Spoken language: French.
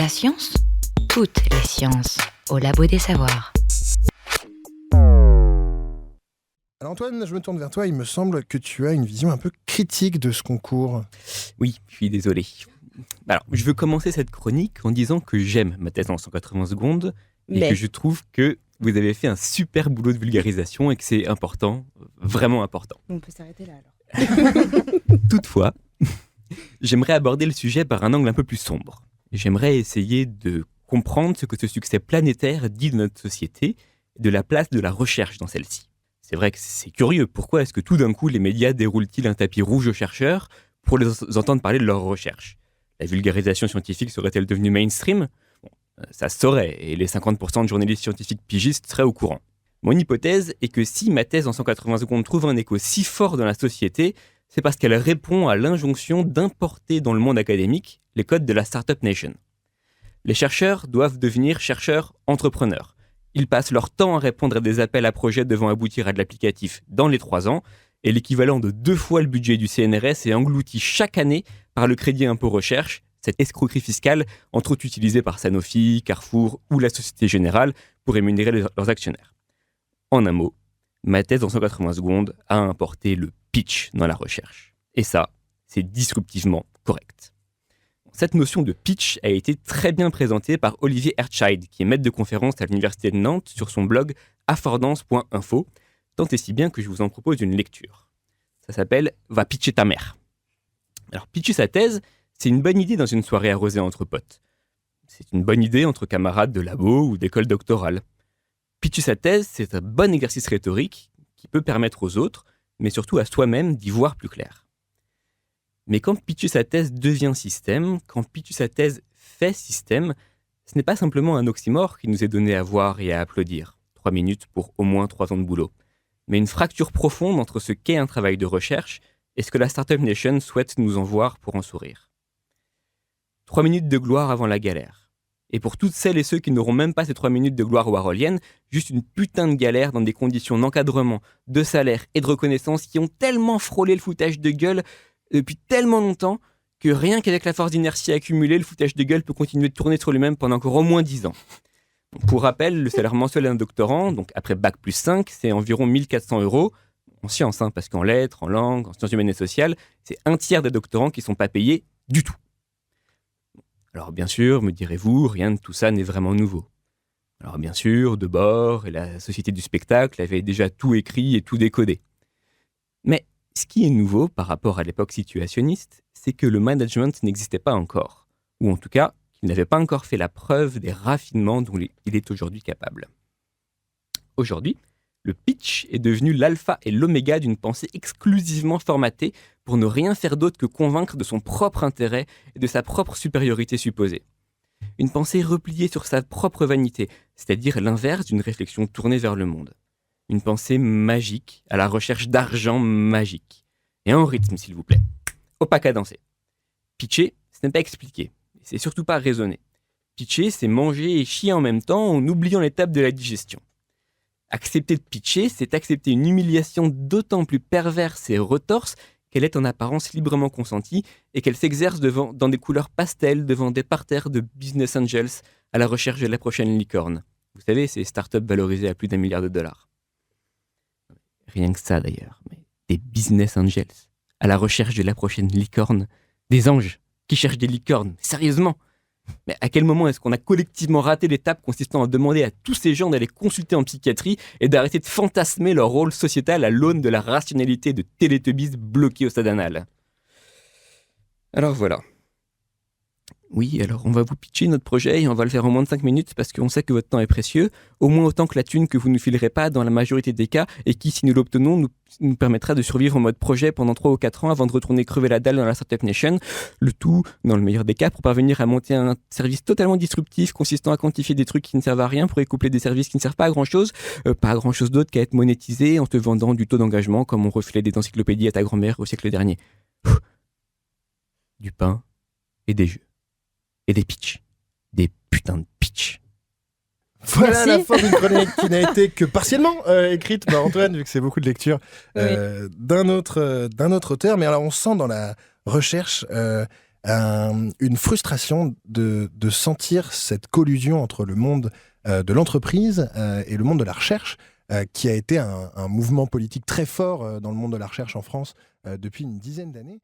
science, toutes les sciences, au Labo des Savoirs. Alors Antoine, je me tourne vers toi, il me semble que tu as une vision un peu critique de ce concours. Oui, je suis désolé. Alors, je veux commencer cette chronique en disant que j'aime ma thèse en 180 secondes et que je trouve que vous avez fait un super boulot de vulgarisation et que c'est important, vraiment important. On peut s'arrêter là alors. Toutefois, j'aimerais aborder le sujet par un angle un peu plus sombre. J'aimerais essayer de comprendre ce que ce succès planétaire dit de notre société et de la place de la recherche dans celle-ci. C'est vrai que c'est curieux, pourquoi est-ce que tout d'un coup les médias déroulent-ils un tapis rouge aux chercheurs pour les entendre parler de leurs recherches ? La vulgarisation scientifique serait-elle devenue mainstream ? Ça se saurait, et les 50% de journalistes scientifiques pigistes seraient au courant. Mon hypothèse est que si ma thèse en 180 secondes trouve un écho si fort dans la société, c'est parce qu'elle répond à l'injonction d'importer dans le monde académique les codes de la Startup Nation. Les chercheurs doivent devenir chercheurs entrepreneurs. Ils passent leur temps à répondre à des appels à projets devant aboutir à de l'applicatif dans les 3 ans, et l'équivalent de 2 fois le budget du CNRS est englouti chaque année par le crédit impôt recherche, cette escroquerie fiscale entre autres utilisée par Sanofi, Carrefour ou la Société Générale pour rémunérer leurs actionnaires. En un mot, ma thèse en 180 secondes a importé le pitch dans la recherche. Et ça, c'est disruptivement correct. Cette notion de pitch a été très bien présentée par Olivier Hertscheid, qui est maître de conférence à l'Université de Nantes sur son blog affordance.info, tant et si bien que je vous en propose une lecture. Ça s'appelle « Va pitcher ta mère ». Alors, pitcher sa thèse, c'est une bonne idée dans une soirée arrosée entre potes. C'est une bonne idée entre camarades de labo ou d'école doctorale. Pitcher sa thèse, c'est un bon exercice rhétorique qui peut permettre aux autres, mais surtout à soi-même, d'y voir plus clair. Mais quand pitcher sa thèse devient système, quand pitcher sa thèse fait système, ce n'est pas simplement un oxymore qui nous est donné à voir et à applaudir. 3 minutes pour au moins 3 ans de boulot. Mais une fracture profonde entre ce qu'est un travail de recherche et ce que la Startup Nation souhaite nous en voir pour en sourire. 3 minutes de gloire avant la galère. Et pour toutes celles et ceux qui n'auront même pas ces 3 minutes de gloire warholienne, juste une putain de galère dans des conditions d'encadrement, de salaire et de reconnaissance qui ont tellement frôlé le foutage de gueule depuis tellement longtemps que rien qu'avec la force d'inertie accumulée, le foutage de gueule peut continuer de tourner sur lui-même pendant encore au moins 10 ans. Pour rappel, le salaire mensuel d'un doctorant, donc après Bac plus 5, c'est environ 1 400 € en sciences, parce qu'en lettres, en langue, en sciences humaines et sociales, c'est un tiers des doctorants qui ne sont pas payés du tout. Alors bien sûr, me direz-vous, rien de tout ça n'est vraiment nouveau. Alors bien sûr, Debord et la Société du spectacle avaient déjà tout écrit et tout décodé. Mais ce qui est nouveau par rapport à l'époque situationniste, c'est que le management n'existait pas encore, ou en tout cas, qu'il n'avait pas encore fait la preuve des raffinements dont il est aujourd'hui capable. Aujourd'hui, le pitch est devenu l'alpha et l'oméga d'une pensée exclusivement formatée pour ne rien faire d'autre que convaincre de son propre intérêt et de sa propre supériorité supposée. Une pensée repliée sur sa propre vanité, c'est-à-dire l'inverse d'une réflexion tournée vers le monde. Une pensée magique, à la recherche d'argent magique. Et en rythme, s'il vous plaît. Opaque à danser. Pitcher, ce n'est pas expliquer. C'est surtout pas raisonner. Pitcher, c'est manger et chier en même temps en oubliant l'étape de la digestion. Accepter de pitcher, c'est accepter une humiliation d'autant plus perverse et retorse qu'elle est en apparence librement consentie et qu'elle s'exerce dans des couleurs pastel devant des parterres de business angels à la recherche de la prochaine licorne. Vous savez, ces startups valorisées à plus d'1 milliard de dollars. Rien que ça d'ailleurs, mais des business angels à la recherche de la prochaine licorne, des anges qui cherchent des licornes, sérieusement. Mais à quel moment est-ce qu'on a collectivement raté l'étape consistant à demander à tous ces gens d'aller consulter en psychiatrie et d'arrêter de fantasmer leur rôle sociétal à l'aune de la rationalité de Télétubbies bloqués au stade anal ? Alors voilà. Oui, alors on va vous pitcher notre projet et on va le faire en moins de 5 minutes parce qu'on sait que votre temps est précieux, au moins autant que la thune que vous ne nous filerez pas dans la majorité des cas et qui, si nous l'obtenons, nous permettra de survivre en mode projet pendant 3 ou 4 ans avant de retourner crever la dalle dans la Startup Nation, le tout, dans le meilleur des cas, pour parvenir à monter un service totalement disruptif consistant à quantifier des trucs qui ne servent à rien pour y coupler des services qui ne servent pas à grand-chose d'autre qu'à être monétisés en te vendant du taux d'engagement comme on refilait des encyclopédies à ta grand-mère au siècle dernier. Du pain et des jeux. Et des pitchs. Des putains de pitchs. Voilà la fin d'une chronique qui n'a été que partiellement écrite par Antoine, vu que c'est beaucoup de lecture d'un autre auteur. Mais alors, on sent dans la recherche une frustration de sentir cette collusion entre le monde de l'entreprise et le monde de la recherche, qui a été un mouvement politique très fort dans le monde de la recherche en France depuis une dizaine d'années.